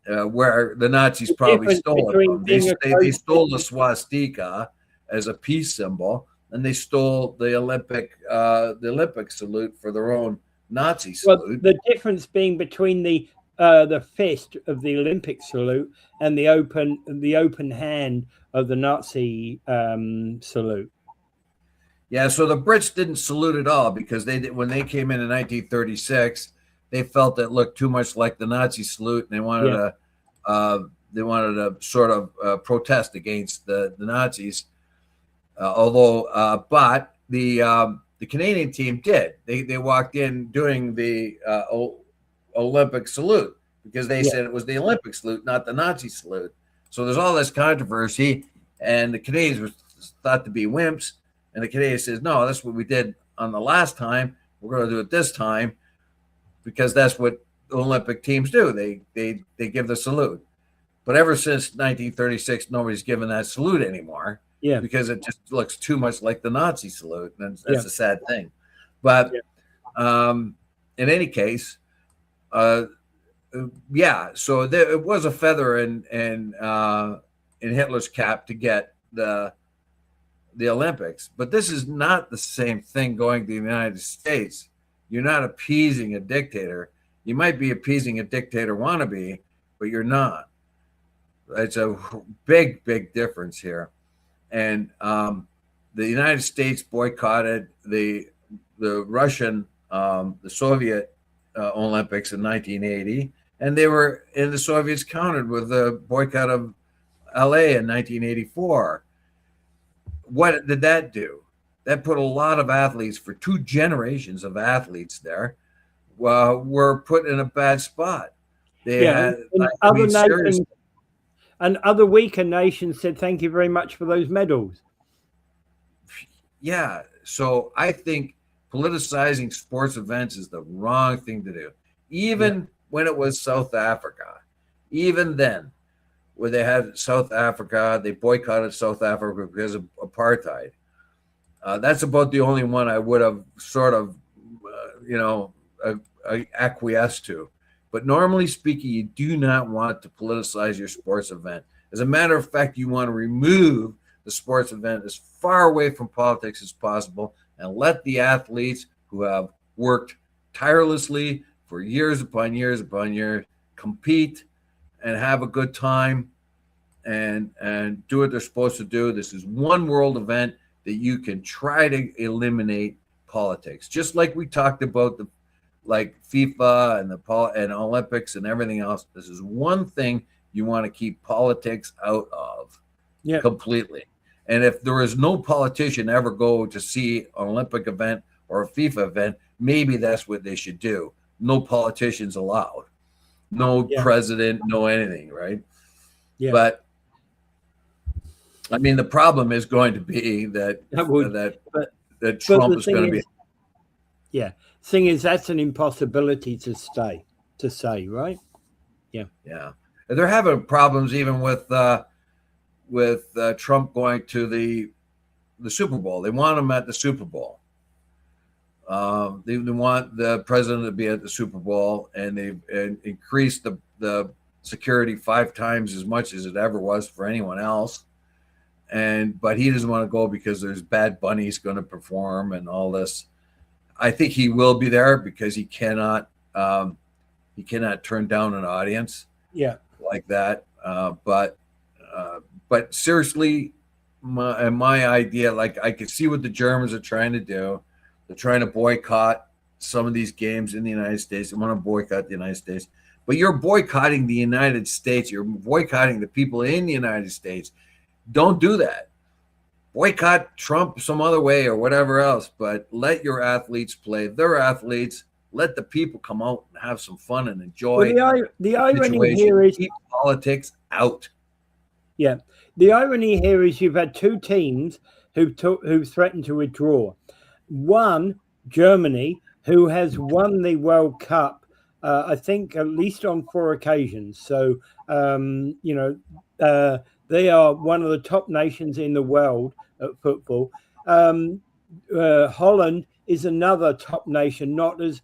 Where the Nazis probably stole it from. They stole the swastika as a peace symbol, and they stole the Olympic salute for their own Nazi salute. Well, the difference being between the fist of the Olympic salute and the open hand of the Nazi salute. Yeah, so the Brits didn't salute at all because when they came in 1936, they felt it looked too much like the Nazi salute, and they wanted to sort of protest against the Nazis. But the Canadian team did. They walked in doing the Olympic salute because they said it was the Olympic salute, not the Nazi salute. So there's all this controversy, and the Canadians were thought to be wimps, and the Canadians says, no, that's what we did on the last time. We're going to do it this time because that's what Olympic teams do. They give the salute. But ever since 1936, nobody's given that salute anymore. Yeah, because it just looks too much like the Nazi salute, and that's a sad thing. But in any case, so it was a feather in Hitler's cap to get the the Olympics. But this is not the same thing going to the United States. You're not appeasing a dictator. You might be appeasing a dictator wannabe, but you're not. It's a big, big difference here. And the United States boycotted the Russian, the Soviet Olympics in 1980, and the Soviets countered with the boycott of LA in 1984. What did that do? That put a lot of athletes, for 2 generations of athletes there, were put in a bad spot. They had, other nations, and other weaker nations said, thank you very much for those medals. Yeah. So I think politicizing sports events is the wrong thing to do. Even when it was South Africa, even then, where they had South Africa, they boycotted South Africa because of apartheid. That's about the only one I would have sort of, acquiesced to. But normally speaking, you do not want to politicize your sports event. As a matter of fact, you want to remove the sports event as far away from politics as possible and let the athletes who have worked tirelessly for years upon years upon years compete and have a good time and do what they're supposed to do. This is one world event that you can try to eliminate politics, just like we talked about like FIFA and Olympics and everything else. This is one thing you want to keep politics out of completely. And if there is no politician ever go to see an Olympic event or a FIFA event, maybe that's what they should do. No politicians allowed, no president, no anything, right? Yeah. But I mean, the problem is going to be that Trump is going to be. Yeah. Thing is, that's an impossibility to say, right? Yeah. Yeah. They're having problems even with Trump going to the Super Bowl. They want him at the Super Bowl. They want the president to be at the Super Bowl, and they've increased the security 5 times as much as it ever was for anyone else. But he doesn't want to go because there's Bad Bunny's going to perform and all this. I think he will be there because he cannot turn down an audience like that. But seriously, my idea, like, I could see what the Germans are trying to do. They're trying to boycott some of these games in the United States. They want to boycott the United States. But you're boycotting the United States. You're boycotting the people in the United States. Don't do that. Boycott Trump some other way or whatever else, but let your athletes play. They're athletes. Let the people come out and have some fun and enjoy. Well, the irony here is keep politics out. Yeah. The irony here is you've had 2 teams who threatened to withdraw. One, Germany, who has won the World Cup, I think at least on 4 occasions. So, they are one of the top nations in the world at football. Holland is another top nation, not as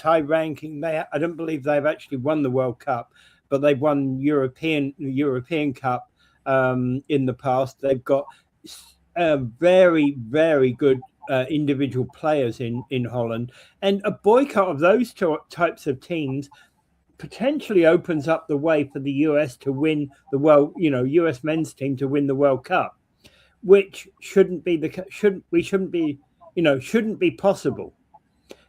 high ranking. I don't believe they've actually won the World Cup, but they've won European Cup in the past. They've got very, very good individual players in Holland, and a boycott of those 2 types of teams potentially opens up the way for the US to win the US men's team to win the World Cup, which shouldn't be possible,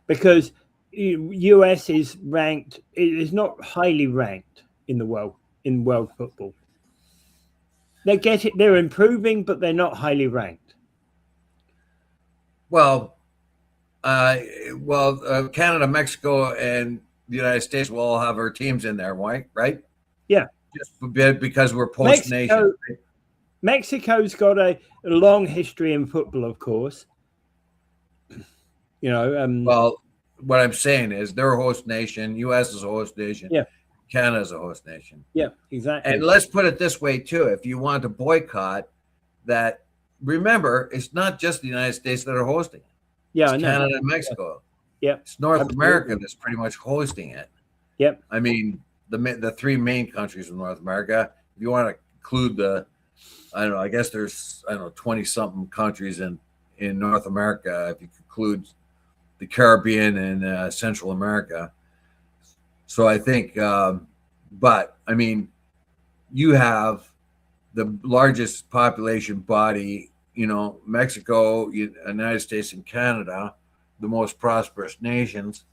because US is ranked. It is not highly ranked in world football. They're improving, but they're not highly ranked. Well, Canada, Mexico, and the United States will all have our teams in there, right? Yeah. Just because we're post-nation. Right? Mexico's got a long history in football, of course. Well, what I'm saying is they're a host nation. U.S. is a host nation. Yeah. Canada's a host nation. Yeah, exactly. And let's put it this way, too. If you want to boycott that, remember, it's not just the United States that are hosting it. Yeah, it's Canada and Mexico. Yeah. It's North America that's pretty much hosting it. Yep. I mean, the 3 main countries in North America, if you want to include the I don't know. I guess there's 20-something countries in North America if you include the Caribbean and Central America. So I think, but I mean, you have the largest population body, Mexico, United States, and Canada, the most prosperous nations,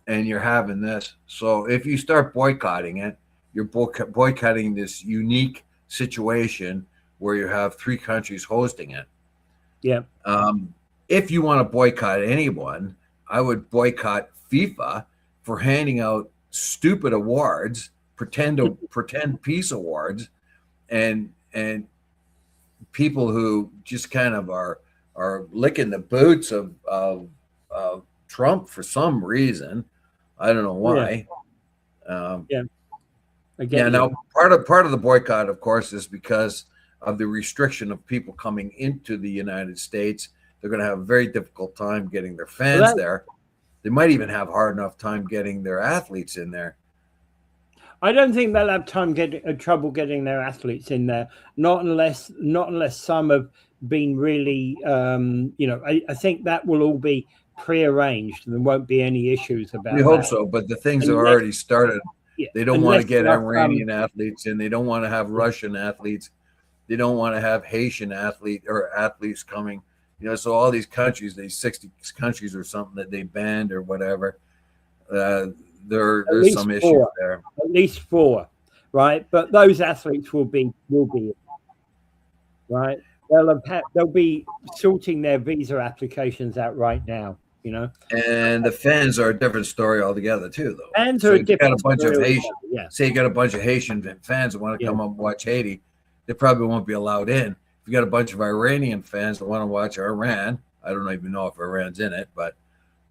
and you're having this. So if you start boycotting it, you're boycotting this unique situation where you have 3 countries hosting it. Yeah. If you want to boycott anyone, I would boycott FIFA for handing out stupid awards, pretend peace awards, and people who just kind of are licking the boots of Trump for some reason. I don't know why. Yeah. Now part of the boycott, of course, is because of the restriction of people coming into the United States. They're going to have a very difficult time getting their fans there. They might even have hard enough time getting their athletes in there. I don't think they'll have trouble getting their athletes in there. Not unless some have been really, I think that will all be prearranged and there won't be any issues about it. We hope so, but the things have already started. Yeah, they don't want to get Iranian athletes in. They don't want to have Russian athletes. They don't want to have Haitian athletes coming. So all these countries, these 60 countries or something that they banned or whatever, there's some issues there. At least 4, right? But those athletes will be right. They'll be sorting their visa applications out right now. And the fans are a different story altogether too, though. Fans are a different story. Say you got a bunch of Haitian fans that want to come up and watch Haiti, they probably won't be allowed in. If you got a bunch of Iranian fans that want to watch Iran, I don't even know if Iran's in it, but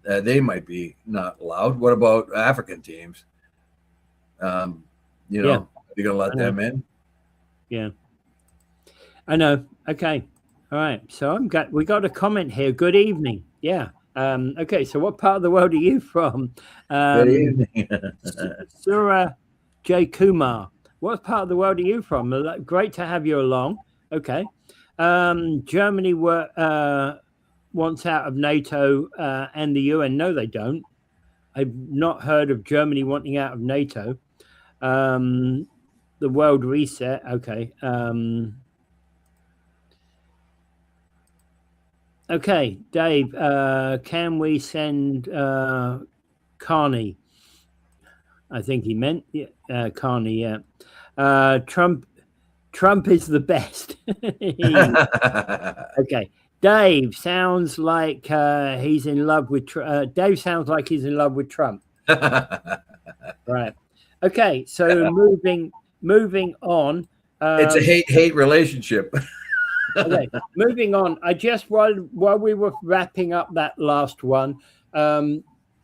they might be not allowed. What about African teams? Are you going to let them in? Yeah, I know. Okay, all right. So we got a comment here. Good evening. Yeah. Okay, so what part of the world are you from? Good evening. Surah J. Kumar. What part of the world are you from? Great to have you along. Okay. Germany wants out of NATO and the UN. No, they don't. I've not heard of Germany wanting out of NATO. The world reset. Okay. Okay, Dave, can we send Carney? I think he meant Carney, yeah. Trump is the best. Okay. Dave sounds like he's in love with Dave sounds like he's in love with Trump. Right. Okay, so moving on. It's a hate relationship. Okay, moving on. I just while we were wrapping up that last one,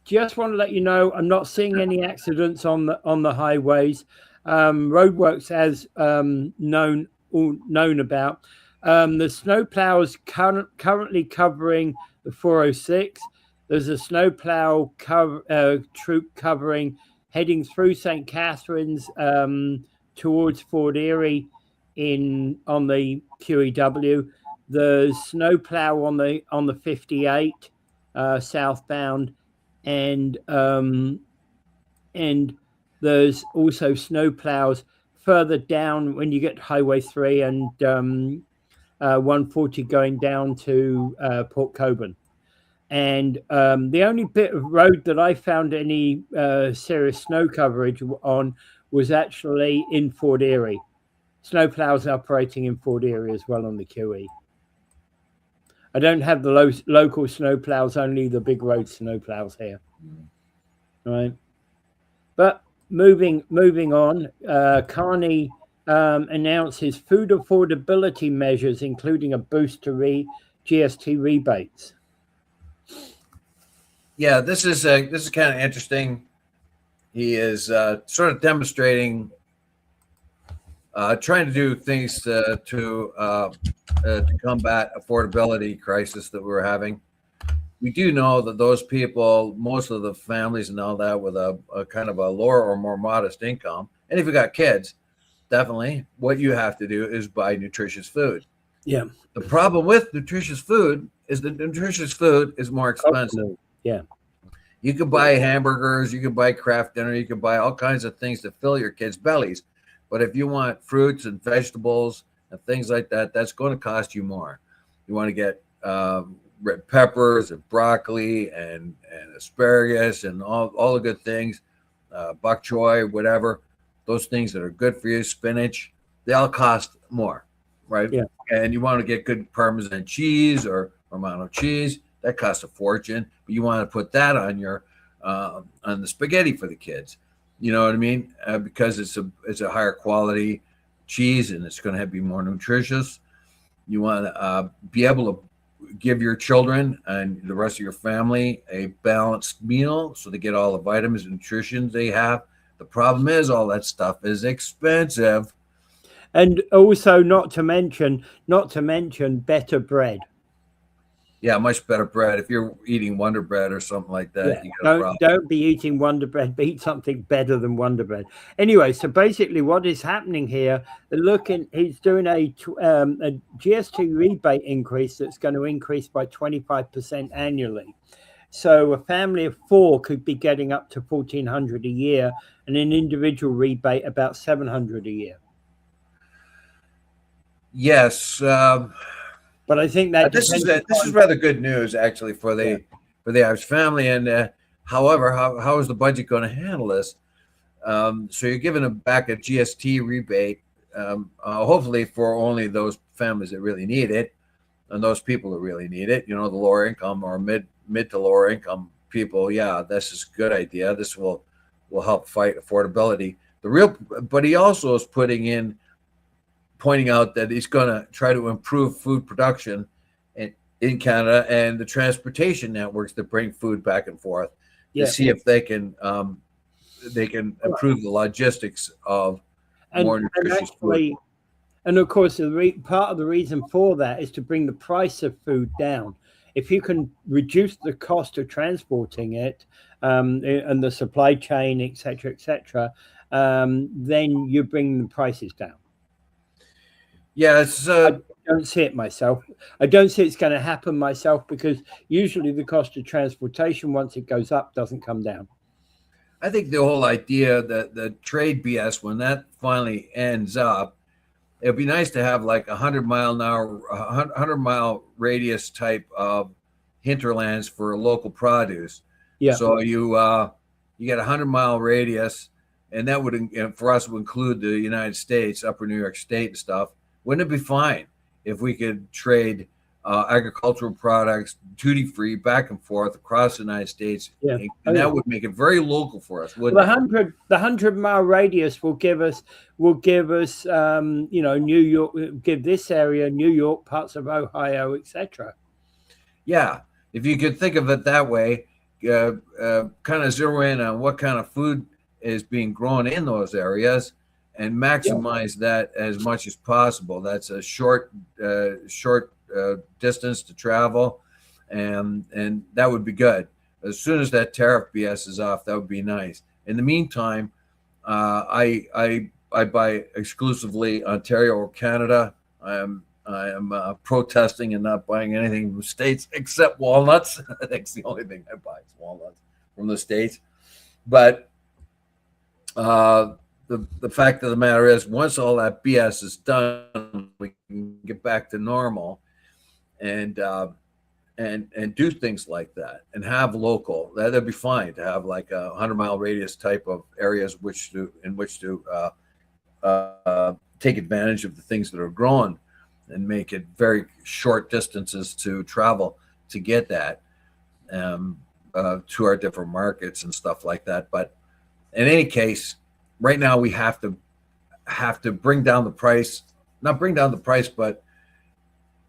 just want to let you know I'm not seeing any accidents on the highways. Roadworks as known about. The snowplows currently covering the 406. There's a snowplow troop covering heading through St. Catharines towards Fort Erie on the QEW. The snowplow on the 58 southbound, and there's also snowplows further down when you get to Highway 3 and 140 going down to Port Coburn. And the only bit of road that I found any serious snow coverage on was actually in Fort Erie. Snowplows operating in Fort Erie as well on the QE. I don't have the local snowplows, only the big road snowplows here. All right. But moving on, Carney announced his food affordability measures, including a boost to GST rebates. Yeah, this is kind of interesting. He is sort of demonstrating, trying to do things to combat affordability crisis that we're having. We do know that those people, most of the families and all that, with a kind of a lower or more modest income, and if you got kids, definitely. What you have to do is buy nutritious food. Yeah. The problem with nutritious food is that nutritious food is more expensive. Yeah. You can buy hamburgers, you can buy Kraft dinner, you can buy all kinds of things to fill your kids' bellies. But if you want fruits and vegetables and things like that, that's going to cost you more. You want to get red peppers and broccoli and asparagus and all the good things, bok choy, whatever, those things that are good for you, spinach, they all cost more, right? Yeah. And you want to get good Parmesan cheese or Romano cheese, that costs a fortune, but you want to put that on your on the spaghetti for the kids. You know what I mean? Because it's a higher quality cheese and it's going to be more nutritious. You want to be able to give your children and the rest of your family a balanced meal so they get all the vitamins and nutrition they have. The problem is all that stuff is expensive. And also not to mention better bread. Yeah, much better bread. If you're eating Wonder Bread or something like that, Yeah. you got a problem. Don't be eating Wonder Bread, but eat something better than Wonder Bread. Anyway, so basically what is happening here, he's doing a GST rebate increase that's going to increase by 25% annually. So a family of 4 could be getting up to $1,400 a year, and an individual rebate about $700 a year. Yes, but I think that this is rather good news actually for the average family. And however, how is the budget going to handle this? So you're giving them back a GST rebate, hopefully for only those families that really need it, and those people that really need it. You know, the lower income or mid to lower income people. Yeah, this is a good idea. This will help fight affordability. But he also is pointing out that he's going to try to improve food production in Canada and the transportation networks that bring food back and forth to see if they can improve the logistics of more nutritious food. And of course, part of the reason for that is to bring the price of food down. If you can reduce the cost of transporting it and the supply chain, et cetera, then you bring the prices down. Yeah, I don't see it myself. I don't see it's going to happen myself because usually the cost of transportation, once it goes up, doesn't come down. I think the whole idea that the trade BS, when that finally ends up, it'd be nice to have like 100-mile radius type of hinterlands for local produce. Yeah. So you get a 100-mile radius, and that would for us would include the United States, Upper New York State and stuff. Wouldn't it be fine if we could trade agricultural products duty-free back and forth across the United States? Yeah. And that would make it very local for us, wouldn't it? The 100-mile radius will give us New York, give this area, New York, parts of Ohio, etc. Yeah. If you could think of it that way, kind of zero in on what kind of food is being grown in those areas and maximize that as much as possible. That's a short distance to travel, and that would be good. As soon as that tariff BS is off, that would be nice. In the meantime, I buy exclusively Ontario or Canada. I am protesting and not buying anything from the States except walnuts. That's the only thing I buy is walnuts from the States. But the fact of the matter is, once all that BS is done, we can get back to normal and do things like that and have local. That'd be fine to have like a 100-mile radius type of areas in which to take advantage of the things that are grown and make it very short distances to travel to get that to our different markets and stuff like that. But in any case, right now we have to bring down the price, not bring down the price, but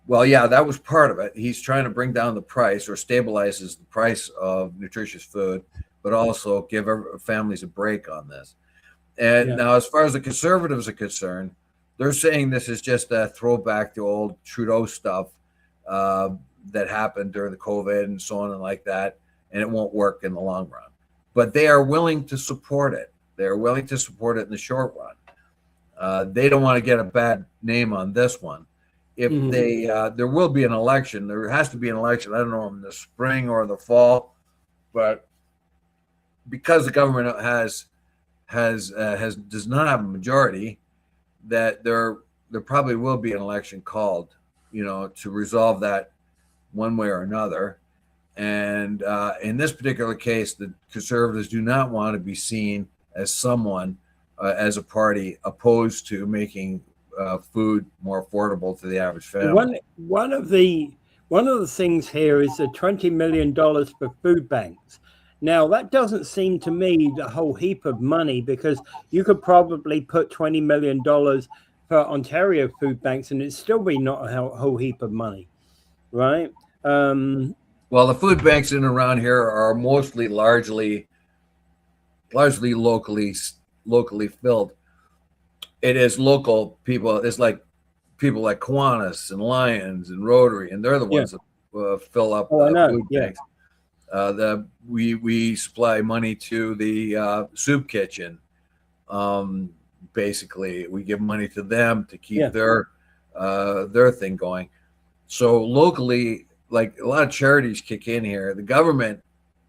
that was part of it. He's trying to bring down the price or stabilizes the price of nutritious food, but also give families a break on this. And now, as far as the conservatives are concerned, they're saying this is just a throwback to old Trudeau stuff that happened during the COVID and so on and like that, and it won't work in the long run. But they are willing to support it. They're willing to support it in the short run. They don't want to get a bad name on this one. If they there will be an election. There has to be an election. I don't know in the spring or the fall, but because the government does not have a majority, that there probably will be an election called, to resolve that one way or another. And in this particular case, the Conservatives do not want to be seen as someone, as a party opposed to making food more affordable to the average family. One of the things here is the $20 million for food banks. Now, that doesn't seem to me a whole heap of money, because you could probably put $20 million for Ontario food banks and it'd still be not a whole heap of money, right? Well, the food banks in and around here are mostly largely locally filled. It is local people. It's like people like Kiwanis and Lions and Rotary, and they're the ones that fill up food banks. We supply money to the soup kitchen. Basically, we give money to them to keep their thing going. So locally, like a lot of charities kick in here. The government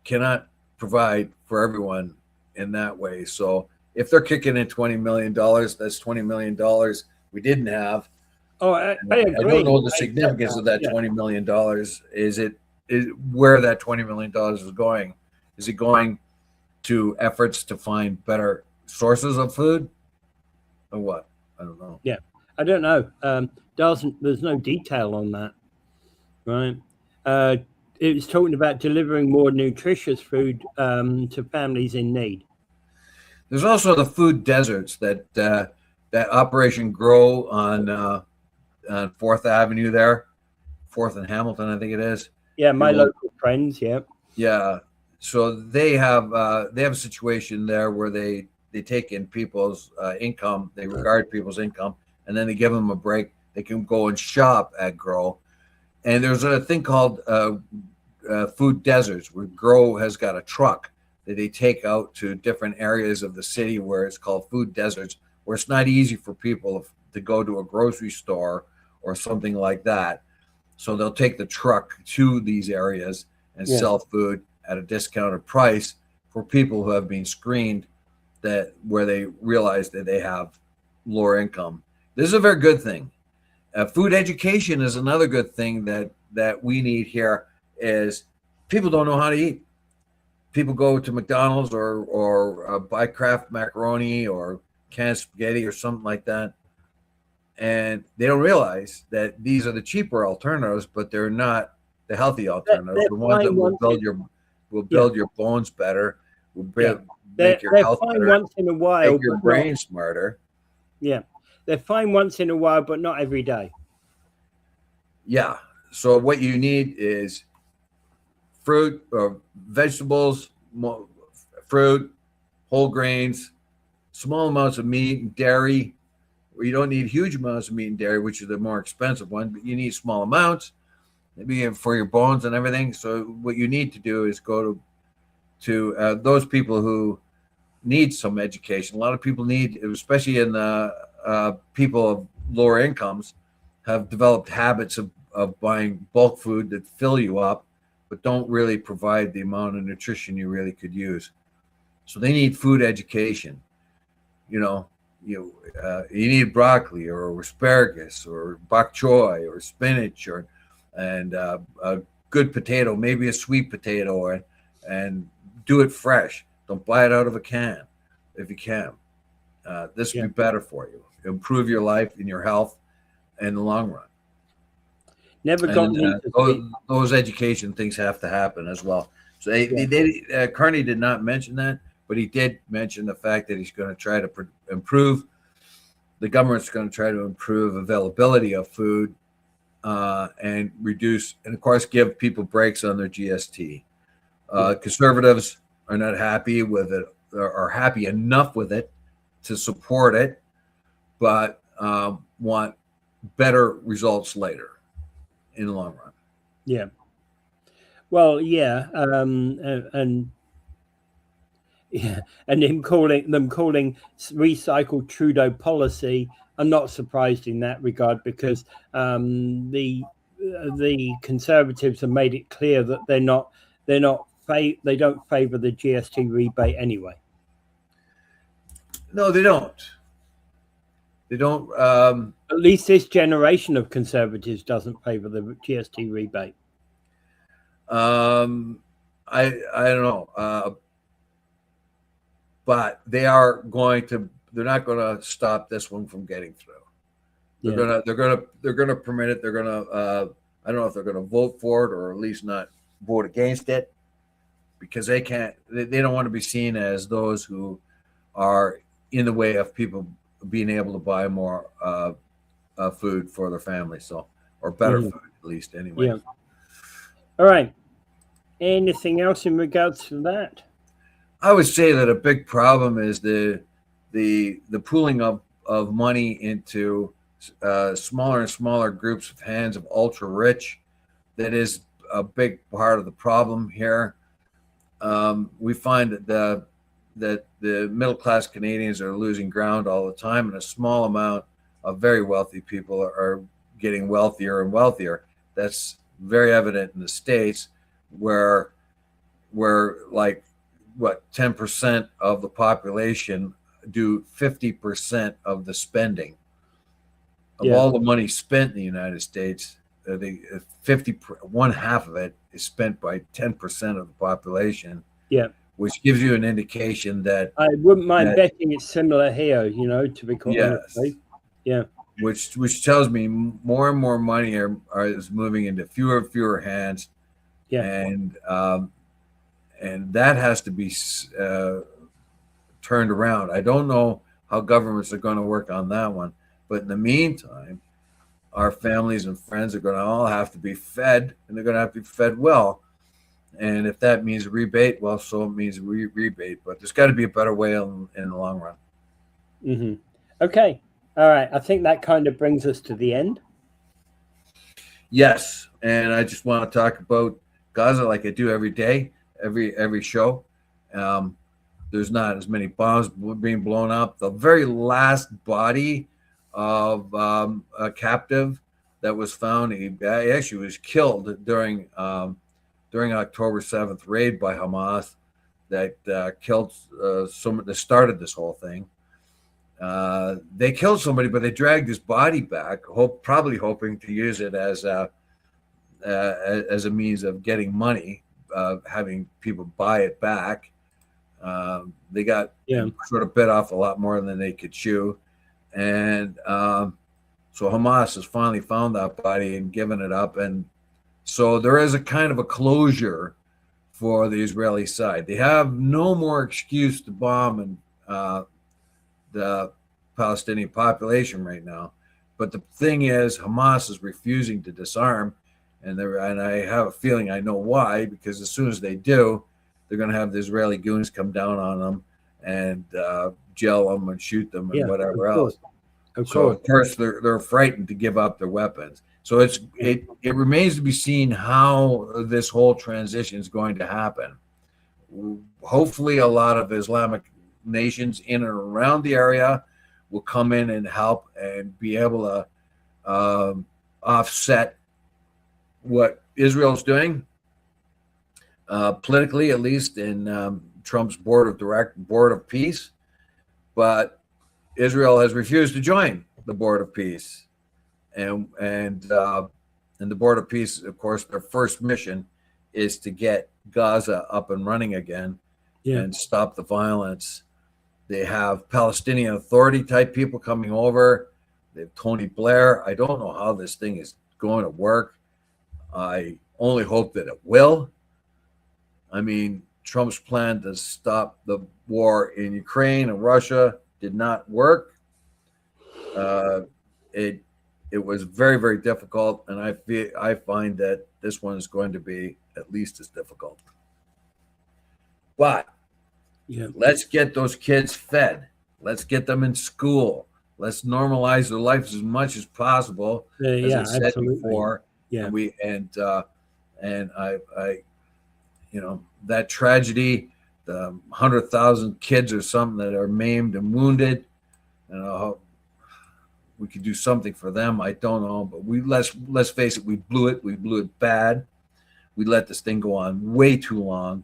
cannot provide for everyone in that way. So if they're kicking in $20 million, that's $20 million we didn't have. Oh, I agree. I don't know the significance of that $20 million. Is where that $20 million is going? Is it going to efforts to find better sources of food, or what? I don't know. Yeah, I don't know. There's no detail on that, right? It was talking about delivering more nutritious food to families in need. There's also the food deserts that Operation Grow on 4th Avenue there, 4th and Hamilton, I think it is. Yeah, my local friends. Yeah. Yeah. So they have a situation there where they take in people's income, they regard people's income, and then they give them a break. They can go and shop at Grow. And there's a thing called food deserts, where Grow has got a truck that they take out to different areas of the city where it's called food deserts, where it's not easy for people to go to a grocery store or something like that. So they'll take the truck to these areas and sell food at a discounted price for people who have been screened, where they realize that they have lower income. This is a very good thing. Food education is another good thing that we need here. Is people don't know how to eat. People go to McDonald's or buy Kraft macaroni or canned spaghetti or something like that, and they don't realize that these are the cheaper alternatives, but they're not the healthy alternatives. The ones that will build your bones better, will make your health better, once in a while, make your brain smarter. Yeah, they're fine once in a while, but not every day. Yeah. So what you need is fruit or vegetables, fruit, whole grains, small amounts of meat and dairy. You don't need huge amounts of meat and dairy, which are the more expensive one, but you need small amounts, maybe for your bones and everything. So what you need to do is go to those people who need some education. A lot of people need, especially in people of lower incomes, have developed habits of buying bulk food that fill you up, but don't really provide the amount of nutrition you really could use. So they need food education. You need broccoli or asparagus or bok choy or spinach and a good potato, maybe a sweet potato, and do it fresh. Don't buy it out of a can if you can. This will be better for you. Improve your life and your health in the long run. Never those education things have to happen as well. So Carney did not mention that, but he did mention the fact that he's going to try to improve. The government's going to try to improve availability of food and reduce, and of course, give people breaks on their GST. Conservatives are not happy with it, or happy enough with it to support it, but want better results later in the long run. Yeah. Well, yeah. And Yeah, and him calling recycled Trudeau policy. I'm not surprised in that regard because the Conservatives have made it clear that they don't favour the GST rebate anyway. No, they don't. They don't. At least this generation of Conservatives doesn't favour the GST rebate. I don't know. But they are going to. They're not going to stop this one from getting through. They're gonna permit it. They're gonna. I don't know if they're going to vote for it or at least not vote against it, because they can't. They don't want to be seen as those who are in the way of people being able to buy more food for their family. So, or better food at least, anyway. Yeah. All right. Anything else in regards to that? I would say that a big problem is the pooling of money into smaller and smaller groups of hands of ultra rich. That is a big part of the problem here. We find that the middle class Canadians are losing ground all the time, and a small amount of very wealthy people are getting wealthier and wealthier. That's very evident in the States, where like 10% of the population do 50% of the spending of all the money spent in the United States. One half of it is spent by 10% of the population. Yeah, which gives you an indication that I wouldn't mind betting it's similar here. To be quite honest. Yeah. Which tells me more and more money is moving into fewer and fewer hands. Yeah. And that has to be turned around. I don't know how governments are going to work on that one, but in the meantime, our families and friends are going to all have to be fed, and they're going to have to be fed well. And if that means a rebate, well, so it means rebate. But there's got to be a better way in the long run. Mm-hmm. Okay. All right. I think that kind of brings us to the end. Yes. And I just want to talk about Gaza like I do every day, every show. There's not as many bombs being blown up. The very last body of a captive that was found, he actually was killed during October 7th raid by Hamas that killed someone that started this whole thing. They killed somebody, but they dragged his body back, probably hoping to use it as a means of getting money, having people buy it back. They got sort of bit off a lot more than they could chew. And so Hamas has finally found that body and given it up. And so there is a kind of a closure for the Israeli side. They have no more excuse to bomb the Palestinian population right now. But the thing is, Hamas is refusing to disarm. And I have a feeling I know why, because as soon as they do, they're going to have the Israeli goons come down on them and jail them and shoot them and whatever else. Of course, they're frightened to give up their weapons. So it remains to be seen how this whole transition is going to happen. Hopefully, a lot of Islamic nations in and around the area will come in and help and be able to offset what Israel's doing politically, at least in Trump's board of peace. But Israel has refused to join the board of peace. And the Board of Peace, of course, their first mission is to get Gaza up and running again and stop the violence. They have Palestinian Authority type people coming over. They have Tony Blair. I don't know how this thing is going to work. I only hope that it will. I mean, Trump's plan to stop the war in Ukraine and Russia did not work. It was very, very difficult, and I find that this one is going to be at least as difficult. But let's get those kids fed. Let's get them in school. Let's normalize their lives as much as possible. As I said before. Yeah. And I that tragedy 100,000 kids or something that are maimed and wounded. And we could do something for them. I don't know, but let's face it, we blew it. We blew it bad. We let this thing go on way too long,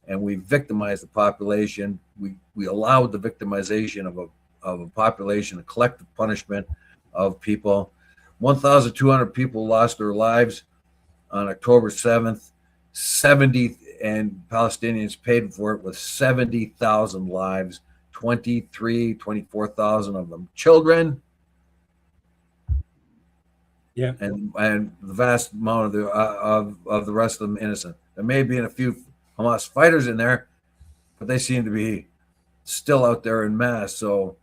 and we victimized the population. We allowed the victimization of a population, a collective punishment of people. 1,200 people lost their lives on October 7th. 70 and Palestinians paid for it with 70,000 lives, 24,000 of them children. Yeah, and the vast amount of the rest of them innocent. There may be a few Hamas fighters in there, but they seem to be still out there in mass. So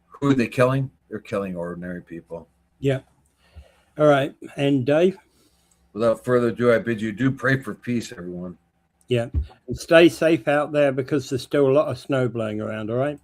who are they killing? They're killing ordinary people. Yeah. All right. And Dave? Without further ado, I bid you do pray for peace, everyone. Yeah. And stay safe out there because there's still a lot of snow blowing around, all right?